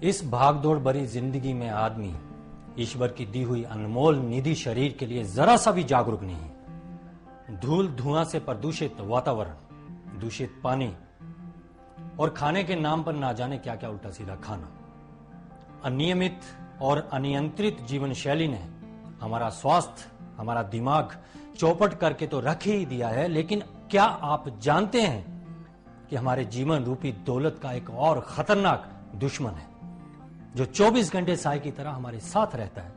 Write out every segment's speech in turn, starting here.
इस भागदौड़ भरी जिंदगी में आदमी ईश्वर की दी हुई अनमोल निधि शरीर के लिए जरा सा भी जागरूक नहीं है। धूल धुआं से प्रदूषित वातावरण, दूषित पानी और खाने के नाम पर ना जाने क्या क्या उल्टा सीधा खाना, अनियमित और अनियंत्रित जीवन शैली ने हमारा स्वास्थ्य, हमारा दिमाग चौपट करके तो रख ही दिया है, लेकिन क्या आप जानते हैं कि हमारे जीवन रूपी दौलत का एक और खतरनाक दुश्मन है जो 24 घंटे साय की तरह हमारे साथ रहता है।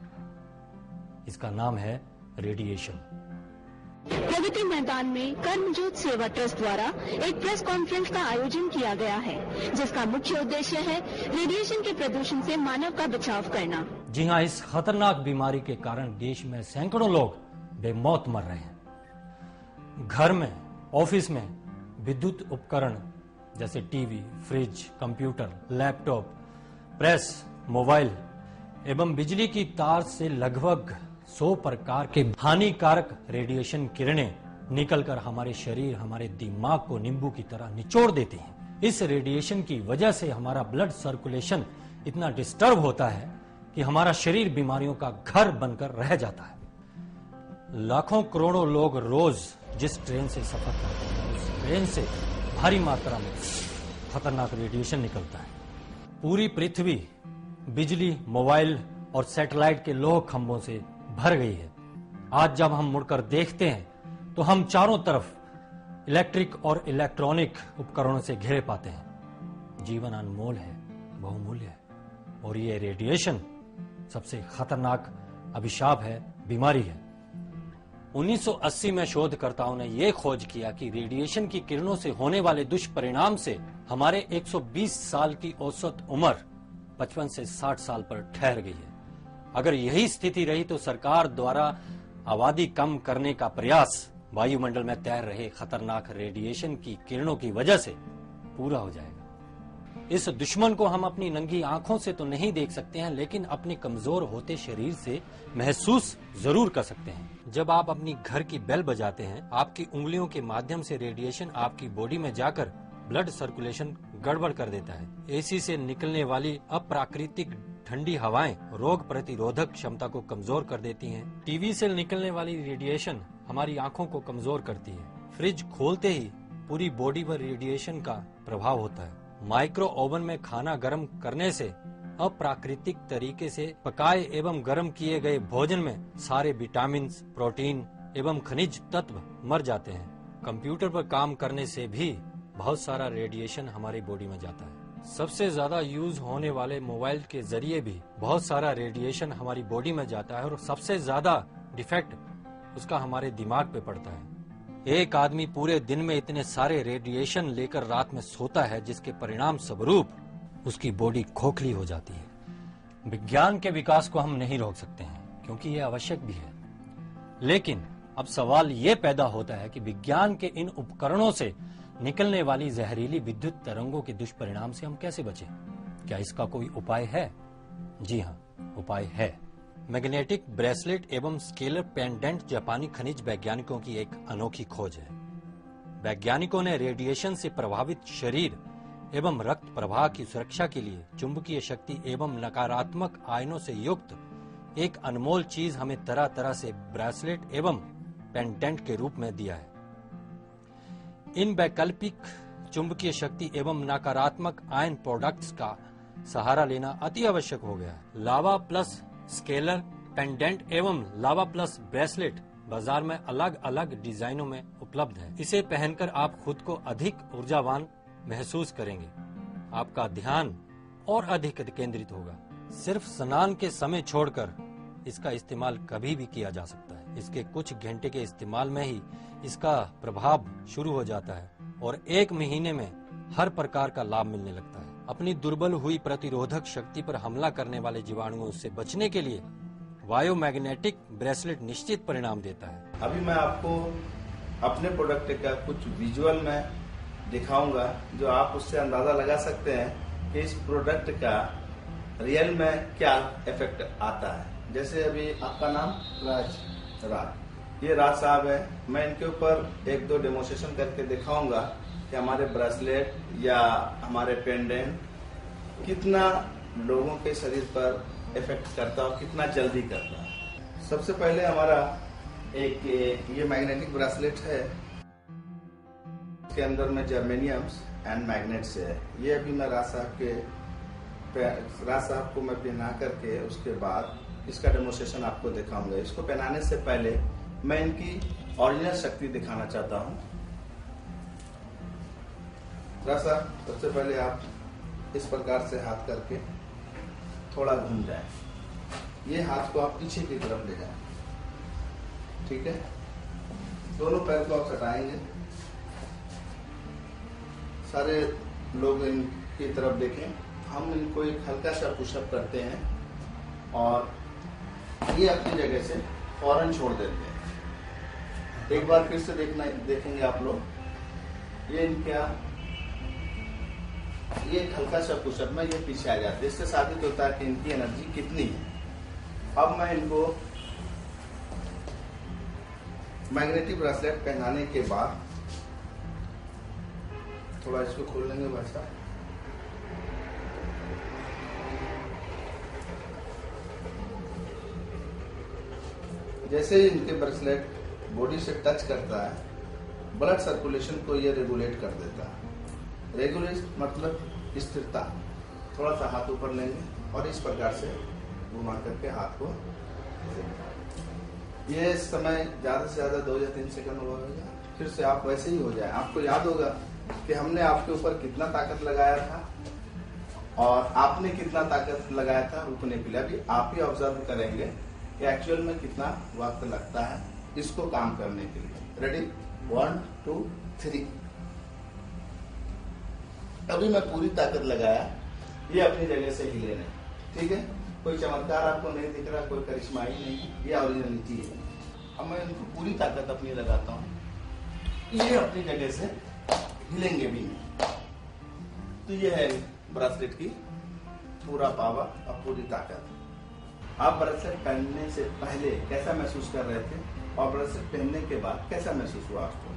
इसका नाम है रेडिएशन। प्रगति मैदान में कर्मजोत सेवा ट्रस्ट द्वारा एक प्रेस कॉन्फ्रेंस का आयोजन किया गया है, जिसका मुख्य उद्देश्य है रेडिएशन के प्रदूषण से मानव का बचाव करना। जी हाँ, इस खतरनाक बीमारी के कारण देश में सैकड़ों लोग बेमौत मर रहे हैं। घर में, ऑफिस में विद्युत उपकरण जैसे TV, fridge, computer, laptop, press, mobile एवं बिजली की तार से लगभग 100 प्रकार के हानिकारक रेडिएशन किरणें निकलकर हमारे शरीर, हमारे दिमाग को नींबू की तरह निचोड़ देती हैं। इस रेडिएशन की वजह से हमारा ब्लड सर्कुलेशन इतना डिस्टर्ब होता है कि हमारा शरीर बीमारियों का घर बनकर रह जाता है। लाखों करोड़ों लोग रोज जिस ट्रेन से सफर करते हैं, उस ट्रेन से भारी मात्रा में खतरनाक रेडिएशन निकलता है। पूरी पृथ्वी बिजली, मोबाइल और सैटेलाइट के लोह खंभों से भर गई है। आज जब हम मुड़कर देखते हैं तो हम चारों तरफ इलेक्ट्रिक और इलेक्ट्रॉनिक उपकरणों से घिरे पाते हैं। जीवन अनमोल है, बहुमूल्य है, और ये रेडिएशन सबसे खतरनाक अभिशाप है, बीमारी है। 1980 में शोधकर्ताओं ने यह खोज किया कि रेडिएशन की किरणों से होने वाले दुष्परिणाम से हमारे 120 साल की औसत उम्र 55 से 60 साल पर ठहर गई है। अगर यही स्थिति रही तो सरकार द्वारा आबादी कम करने का प्रयास वायुमंडल में तैर रहे खतरनाक रेडिएशन की किरणों की वजह से पूरा हो जाएगा। इस दुश्मन को हम अपनी नंगी आंखों से तो नहीं देख सकते हैं, लेकिन अपने कमजोर होते शरीर से महसूस जरूर कर सकते हैं। जब आप अपनी घर की बेल बजाते हैं, आपकी उंगलियों के माध्यम से रेडिएशन आपकी बॉडी में जाकर ब्लड सर्कुलेशन गड़बड़ कर देता है। एसी से निकलने वाली अप्राकृतिक ठंडी हवाएं रोग प्रतिरोधक क्षमता को कमजोर कर देती हैं। टीवी से निकलने वाली रेडिएशन हमारी आंखों को कमजोर करती है। फ्रिज खोलते ही पूरी बॉडी पर रेडिएशन का प्रभाव होता है। माइक्रो ओवन में खाना गर्म करने से अप्राकृतिक तरीके से पकाए एवं गर्म किए गए भोजन में सारे विटामिन, प्रोटीन एवं खनिज तत्व मर जाते हैं। कंप्यूटर पर काम करने से भी बहुत सारा रेडिएशन हमारी बॉडी में जाता है। सबसे ज्यादा यूज होने वाले मोबाइल के जरिए भी बहुत सारा रेडिएशन हमारी बॉडी में जाता है और सबसे ज्यादा डिफेक्ट उसका हमारे दिमाग पे पड़ता है। एक आदमी पूरे दिन में इतने सारे रेडिएशन लेकर रात में सोता है, जिसके परिणाम स्वरूप उसकी बॉडी खोखली हो जाती है। विज्ञान के विकास को हम नहीं रोक सकते हैं क्योंकि ये आवश्यक भी है, लेकिन अब सवाल ये पैदा होता है कि विज्ञान के इन उपकरणों से निकलने वाली जहरीली विद्युत तरंगों के दुष्परिणाम से हम कैसे बचें? क्या इसका कोई उपाय है? जी हाँ, उपाय है। मैग्नेटिक ब्रेसलेट एवं स्केलर पेंडेंट जापानी खनिज वैज्ञानिकों की एक अनोखी खोज है। वैज्ञानिकों ने रेडिएशन से प्रभावित शरीर एवं रक्त प्रवाह की सुरक्षा के लिए चुंबकीय शक्ति एवं नकारात्मक आयनों से युक्त एक अनमोल चीज हमें तरह तरह से ब्रेसलेट एवं पेंडेंट के रूप में दिया है। इन वैकल्पिक चुंबकीय शक्ति एवं नकारात्मक आयन प्रोडक्ट्स का सहारा लेना अति आवश्यक हो गया है। लावा प्लस स्केलर पेंडेंट एवं लावा प्लस ब्रेसलेट बाजार में अलग अलग डिजाइनों में उपलब्ध है। इसे पहनकर आप खुद को अधिक ऊर्जावान महसूस करेंगे। आपका ध्यान और अधिक केंद्रित होगा। सिर्फ स्नान के समय छोड़कर इसका इस्तेमाल कभी भी किया जा सकता है। इसके कुछ घंटे के इस्तेमाल में ही इसका प्रभाव शुरू हो जाता है और 1 महीने में हर प्रकार का लाभ मिलने लगता है। अपनी दुर्बल हुई प्रतिरोधक शक्ति पर हमला करने वाले जीवाणुओं से बचने के लिए बायोमैग्नेटिक ब्रेसलेट निश्चित परिणाम देता है। अभी मैं आपको अपने प्रोडक्ट का कुछ विजुअल में दिखाऊंगा, जो आप उससे अंदाजा लगा सकते हैं कि इस प्रोडक्ट का रियल में क्या इफेक्ट आता है। जैसे अभी आपका नाम राज, ये राज साहब है। मैं इनके ऊपर 1-2 डेमोन्स्ट्रेशन करके दिखाऊंगा कि हमारे ब्रेसलेट या हमारे पेंडेंट कितना लोगों के शरीर पर इफेक्ट करता है और कितना जल्दी करता है। सबसे पहले हमारा एक ये मैग्नेटिक ब्रेसलेट है, इसके अंदर में जर्मेनियम्स एंड मैग्नेट्स है। ये अभी मैं राज साहब को मैं पहना करके उसके बाद इसका डेमोन्स्ट्रेशन आपको दिखाऊंगा। इसको पहनाने से पहले मैं इनकी ओरिजिनल शक्ति दिखाना चाहता हूँ। राज साहब, सबसे पहले आप इस प्रकार से हाथ करके थोड़ा घूम जाए। ये हाथ को आप पीछे की तरफ ले जाए, ठीक है। दोनों पैर को आप हटाएंगे। सारे लोग इनकी तरफ देखें। हम इनको एक हल्का सा पुशअप करते हैं और ये अपनी जगह से फौरन छोड़ देते हैं। एक बार फिर से देखेंगे आप लोग। ये इनका ये हल्का सा पुशअप में ये पीछे आ जाते हैं। इससे साबित होता है कि इनकी एनर्जी कितनी है। अब मैं इनको मैग्नेटिक ब्रेसलेट पहनाने के बाद थोड़ा इसको खोल लेंगे भाई साहब। जैसे ही इनके ब्रेसलेट बॉडी से टच करता है, ब्लड सर्कुलेशन को ये रेगुलेट कर देता है। रेगुलेट मतलब स्थिरता। थोड़ा सा हाथ ऊपर लेंगे और इस प्रकार से घुमा करके हाथ को, ये समय ज्यादा से ज्यादा 2 या 3 सेकंड होगा। फिर से आप वैसे ही हो जाए। आपको याद होगा कि हमने आपके ऊपर कितना ताकत लगाया था और आपने कितना ताकत लगाया था रुकने के लिए। अभी आप ही ऑब्जर्व करेंगे कि एक्चुअल में कितना वक्त लगता है इसको काम करने के लिए। रेडी, 1 2 3। अभी मैं पूरी ताकत लगाया, ये अपनी जगह से हिले नहीं, ठीक है। कोई चमत्कार आपको नहीं दिख रहा, कोई करिश्मा ही नहीं, ये ओरिजिनलिटी है। अब मैं इनको पूरी ताकत अपनी लगाता हूँ, ये अपनी जगह से हिलेंगे भी नहीं। तो ये है ब्रेसलेट की पूरा पावर और पूरी ताकत। आप ब्रेसलेट पहनने से पहले कैसा महसूस कर रहे थे और ब्रेसलेट पहनने के बाद कैसा महसूस हुआ आपको?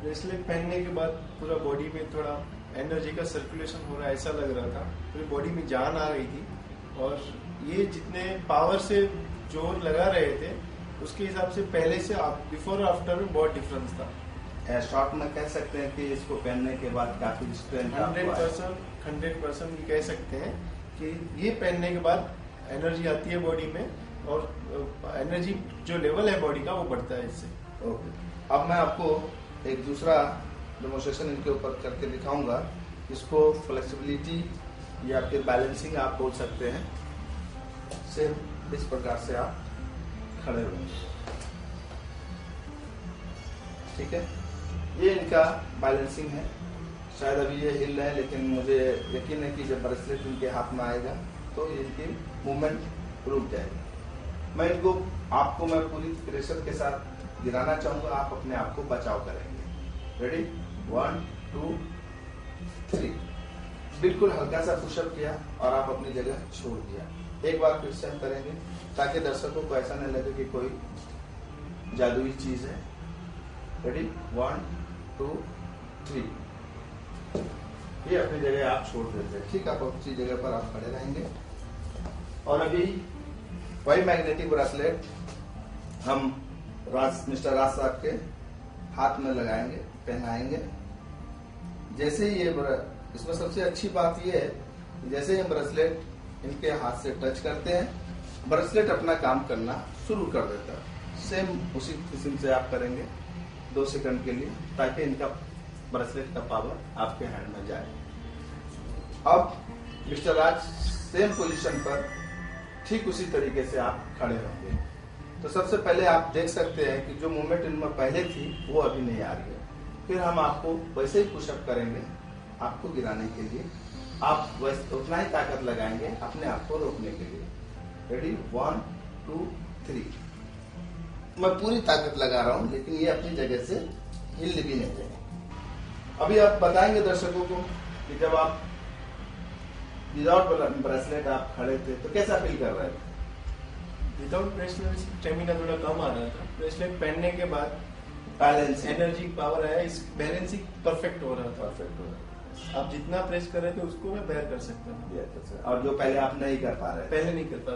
ब्रेसलेट पहनने के बाद पूरा बॉडी में थोड़ा एनर्जी का सर्कुलेशन हो रहा है, ऐसा लग रहा था। पूरी बॉडी में जान आ रही थी और ये जितने पावर से जोर लगा रहे थे उसके हिसाब से पहले से बिफोर और आफ्टर में बहुत डिफरेंस था। शॉर्ट में कह सकते हैं कि इसको पहनने के बाद काफी स्ट्रेंथ 100% कह सकते हैं कि ये पहनने के बाद एनर्जी आती है बॉडी में और एनर्जी जो लेवल है बॉडी का वो बढ़ता है इससे। ओके, अब मैं आपको एक दूसरा डेमोन्स्ट्रेशन इनके ऊपर करके दिखाऊंगा। इसको फ्लेक्सिबिलिटी या फिर बैलेंसिंग आप बोल सकते हैं। सेम इस प्रकार से आप खड़े हुए, ठीक है। ये इनका बैलेंसिंग है। शायद अभी ये हिल रहे हैं, लेकिन मुझे यकीन है कि जब ब्रेसलेट इनके हाथ में आएगा तो इनकी मूवमेंट रुक जाएगी। मैं इनको आपको मैं पूरी प्रेशर के साथ गिराना चाहूंगा, आप अपने आप को बचाव करेंगे। रेडी, 1 2 3। बिल्कुल हल्का सा पुशअप किया और आप अपनी जगह छोड़ दिया। एक बार फिर से हम करेंगे ताकि दर्शकों को ऐसा नहीं लगे कि कोई जादुई चीज है। रेडी, 1 2 3। ये अपनी जगह आप छोड़ देते हैं, ठीक। आप अपनी जगह पर आप खड़े रहेंगे और अभी वही मैग्नेटिक ब्रेसलेट हम मिस्टर राज साहब के हाथ में लगाएंगे, पहनाएंगे। जैसे ही ये इसमें सबसे अच्छी बात ये है, जैसे ही हम ब्रेसलेट इनके हाथ से टच करते हैं, ब्रेसलेट अपना काम करना शुरू कर देता है। सेम उसी किस्म से आप करेंगे 2 सेकंड के लिए, ताकि इनका ब्रेसलेट का पावर आपके हैंड में जाए। अब मिस्टर राज सेम पोजीशन पर ठीक उसी तरीके से आप खड़े होंगे। तो सबसे पहले आप देख सकते हैं कि जो मूवमेंट इनमें पहले थी वो अभी नहीं आ रही है। फिर हम आपको वैसे ही पुशअप करेंगे आपको गिराने के लिए। आप उतना ही ताकत लगाएंगे अपने आप को रोकने के लिए। रेडी, 1 2 3। मैं पूरी ताकत लगा रहा हूं, लेकिन ये अपनी जगह से हिल भी नहीं जाएंगे। अभी आप बताएंगे दर्शकों को कि जब आप विदाउट ब्रेसलेट आप खड़े थे तो कैसा फील कर रहे थे? विदाउट ब्रेसलेट स्टेमिना थोड़ा कम आ रहा था। ब्रेसलेट पहनने के बाद बैलेंस एनर्जी पावर है, इस बैलेंसिंग परफेक्ट हो रहा था। परफेक्ट हो रहा है। आप जितना प्रेस कर रहे थे उसको मैं बेयर कर सकता हूँ। और जो पहले आप नहीं कर पा रहे थे। पहले नहीं कर पा